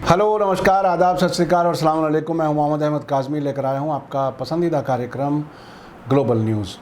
Hello, नमस्कार, आदाब, सत श्री अकाल और अस्सलाम वालेकुम। मैं हूं मोहम्मद अहमद काज़मी, लेकर आया हूं आपका पसंदीदा कार्यक्रम ग्लोबल न्यूज़।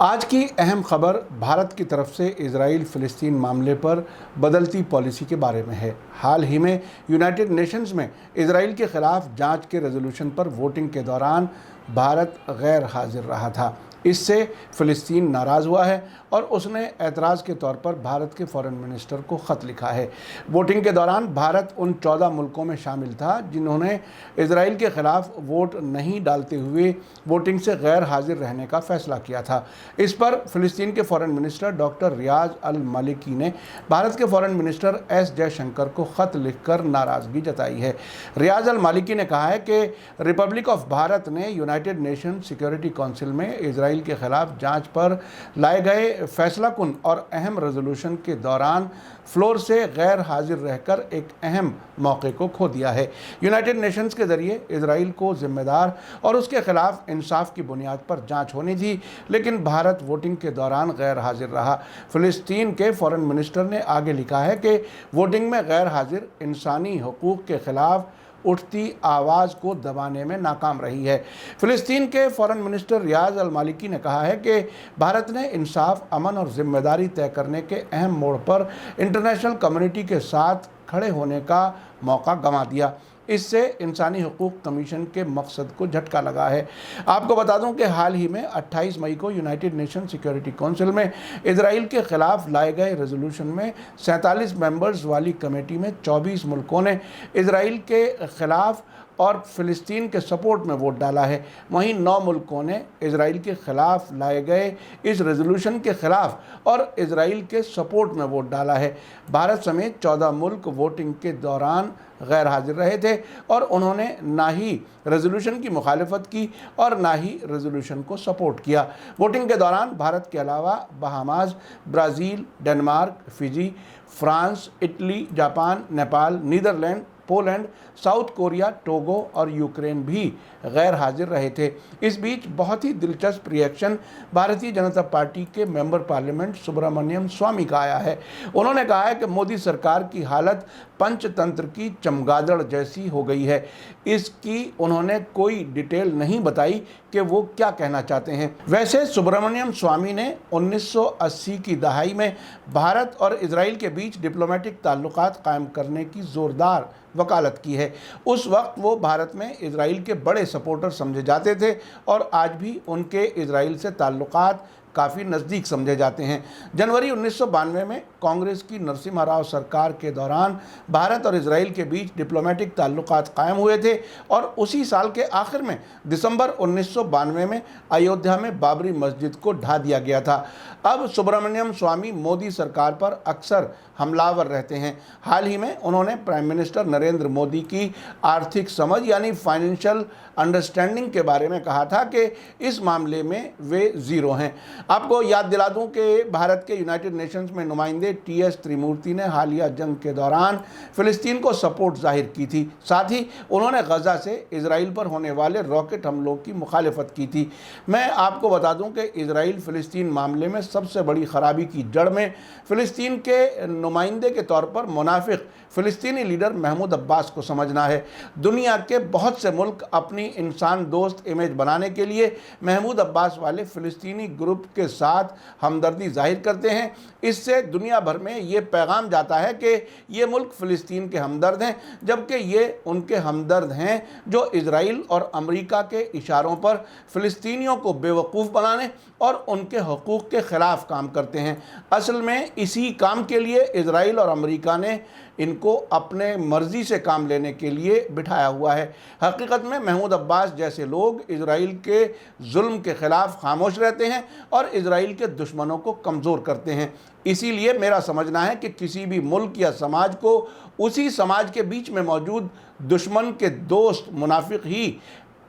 आज की अहम खबर भारत की तरफ से इजराइल फ़िलिस्तीन मामले पर बदलती पॉलिसी के बारे में है। हाल ही में यूनाइटेड नेशंस में इजराइल के ख़िलाफ़ जांच के रेजोल्यूशन पर वोटिंग के दौरान भारत गैर हाजिर रहा था। इससे फ़िलिस्तीन नाराज़ हुआ है और उसने एतराज़ के तौर पर भारत के फ़ॉरेन मिनिस्टर को ख़त लिखा है। वोटिंग के दौरान भारत उन 14 मुल्कों में शामिल था जिन्होंने इजराइल के ख़िलाफ़ वोट नहीं डालते हुए वोटिंग से गैर हाजिर रहने का फ़ैसला किया था। इस पर फ़िलिस्तीन के फ़ॉरेन मिनिस्टर डॉक्टर रियाज अल मालिकी ने भारत के फ़ॉरेन मिनिस्टर एस जयशंकर को ख़त लिखकर नाराज़गी जताई है। रियाज अल मालिकी ने कहा है कि रिपब्लिक ऑफ भारत ने यूनाइटेड नेशन सिक्योरिटी काउंसिल में इजराइल के ख़िलाफ़ जांच पर लाए गए फैसलाकुन और अहम रेजोल्यूशन के दौरान फ्लोर से गैर हाजिर रहकर एक अहम मौके को खो दिया है। यूनाइटेड नेशंस के ज़रिए इजराइल को जिम्मेदार और उसके ख़िलाफ़ इंसाफ की बुनियाद पर जांच होनी थी, लेकिन भारत वोटिंग के दौरान गैर हाजिर रहा। फ़िलिस्तीन के फ़ॉरेन मिनिस्टर ने आगे लिखा है कि वोटिंग में गैर हाजिर इंसानी हकूक़ के ख़िलाफ़ उठती आवाज़ को दबाने में नाकाम रही है। फ़िलिस्तीन के फ़ॉरेन मिनिस्टर रियाज अल मालिकी ने कहा है कि भारत ने इंसाफ, अमन और ज़िम्मेदारी तय करने के अहम मोड़ पर इंटरनेशनल कम्युनिटी के साथ खड़े होने का मौका गंवा दिया। इससे इंसानी हकूक़ कमीशन के मकसद को झटका लगा है। आपको बता दूं कि हाल ही में 28 मई को यूनाइटेड नेशन सिक्योरिटी काउंसिल में इजराइल के ख़िलाफ़ लाए गए रेजोल्यूशन में 47 मेंबर्स वाली कमेटी में 24 मुल्कों ने इजराइल के ख़िलाफ़ और फ़िलिस्तीन के सपोर्ट में वोट डाला है। वहीं 9 मुल्कों ने इजराइल के ख़िलाफ़ लाए गए इस रेजोल्यूशन के ख़िलाफ़ और इजराइल के सपोर्ट में वोट डाला है। भारत समेत 14 मुल्क वोटिंग के दौरान गैर हाजिर रहे थे और उन्होंने ना ही रेजोल्यूशन की मुखालिफत की और ना ही रेजोल्यूशन को सपोर्ट किया। वोटिंग के दौरान भारत के अलावा Bahamas, Brazil, Denmark, Fiji, France, Italy, Japan, Nepal, Netherland, Poland, South Korea, Togo और यूक्रेन भी गैर हाजिर रहे थे। इस बीच बहुत ही दिलचस्प रिएक्शन भारतीय जनता पार्टी के मेंबर पार्लियामेंट सुब्रमण्यम स्वामी का आया है। उन्होंने कहा है कि मोदी सरकार की हालत पंचतंत्र की चमगादड़ जैसी हो गई है। इसकी उन्होंने कोई डिटेल नहीं बताई कि वो क्या कहना चाहते हैं। वैसे सुब्रमण्यम स्वामी ने 1980 की दहाई में भारत और इजराइल के बीच डिप्लोमेटिक ताल्लुकात कायम करने की ज़ोरदार वकालत की है। उस वक्त वो भारत में इजराइल के बड़े सपोर्टर समझे जाते थे और आज भी उनके इजराइल से ताल्लुकात काफ़ी नज़दीक समझे जाते हैं। जनवरी 1992 में कांग्रेस की नरसिम्हा राव सरकार के दौरान भारत और इजराइल के बीच डिप्लोमेटिक ताल्लुकात कायम हुए थे और उसी साल के आखिर में दिसंबर 1992 में अयोध्या में बाबरी मस्जिद को ढा दिया गया था। अब सुब्रमण्यम स्वामी मोदी सरकार पर अक्सर हमलावर रहते हैं। हाल ही में उन्होंने प्राइम मिनिस्टर नरेंद्र मोदी की आर्थिक समझ यानी फाइनेंशियल अंडरस्टैंडिंग के बारे में कहा था कि इस मामले में वे ज़ीरो हैं। आपको याद दिला दूं कि भारत के यूनाइटेड नेशंस में नुमाइंदे टी.एस. त्रिमूर्ति ने हालिया जंग के दौरान फ़िलिस्तीन को सपोर्ट जाहिर की थी। साथ ही उन्होंने गज़ा से इजराइल पर होने वाले रॉकेट हमलों की मुखालिफत की थी। मैं आपको बता दूं कि इजराइल फ़िलिस्तीन मामले में सबसे बड़ी खराबी की जड़ में फ़िलिस्तीन के नुमाइंदे के तौर पर मुनाफिक फ़िलिस्तीनी लीडर महमूद अब्बास को समझना है। दुनिया के बहुत से मुल्क अपनी इंसान दोस्त इमेज बनाने के लिए महमूद अब्बास वाले फ़िलिस्तीनी ग्रुप के साथ हमदर्दी जाहिर करते हैं। इससे दुनिया भर में ये पैगाम जाता है कि ये मुल्क फ़िलिस्तीन के हमदर्द हैं, जबकि ये उनके हमदर्द हैं जो इजराइल और अमेरिका के इशारों पर फ़िलिस्तीनियों को बेवकूफ़ बनाने और उनके हकूक़ के ख़िलाफ़ काम करते हैं। असल में इसी काम के लिए इजराइल और अमेरिका ने इनको अपने मर्ज़ी से काम लेने के लिए बिठाया हुआ है। हकीकत में महमूद अब्बास जैसे लोग इजराइल के जुल्म के ख़िलाफ़ खामोश रहते हैं और इजराइल के दुश्मनों को कमज़ोर करते हैं। इसीलिए मेरा समझना है कि किसी भी मुल्क या समाज को उसी समाज के बीच में मौजूद दुश्मन के दोस्त मुनाफिक ही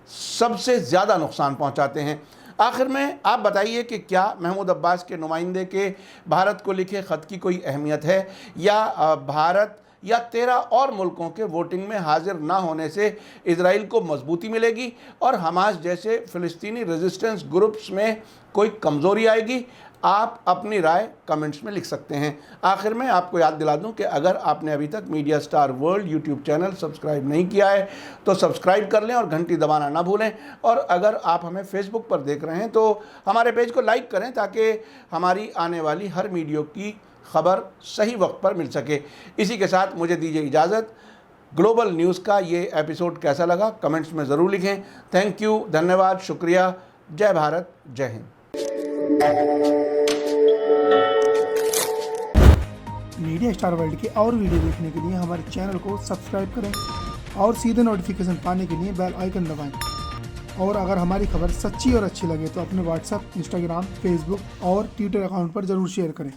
सबसे ज़्यादा नुकसान पहुँचाते हैं। आखिर में आप बताइए कि क्या महमूद अब्बास के नुमाइंदे के भारत को लिखे ख़त की कोई अहमियत है या भारत या 13 और मुल्कों के वोटिंग में हाजिर ना होने से इजराइल को मजबूती मिलेगी और हमास जैसे फ़िलिस्तीनी रेजिस्टेंस ग्रुप्स में कोई कमज़ोरी आएगी? आप अपनी राय कमेंट्स में लिख सकते हैं। आखिर में आपको याद दिला दूं कि अगर आपने अभी तक media star world YouTube channel subscribe नहीं किया है तो सब्सक्राइब कर लें और घंटी दबाना ना भूलें। और अगर आप हमें फेसबुक पर देख रहे हैं तो हमारे पेज को लाइक करें ताकि हमारी आने वाली हर वीडियो की खबर सही वक्त पर मिल सके। इसी के साथ मुझे दीजिए इजाज़त। ग्लोबल न्यूज़ का ये एपिसोड कैसा लगा कमेंट्स में ज़रूर लिखें। थैंक यू, धन्यवाद, शुक्रिया। जय भारत, जय हिंद। मीडिया स्टार वर्ल्ड के और वीडियो देखने के लिए हमारे चैनल को सब्सक्राइब करें और सीधे नोटिफिकेशन पाने के लिए बेल आइकन दबाएं। और अगर हमारी खबर सच्ची और अच्छी लगे तो अपने व्हाट्सएप, इंस्टाग्राम, फेसबुक और ट्विटर अकाउंट पर ज़रूर शेयर करें।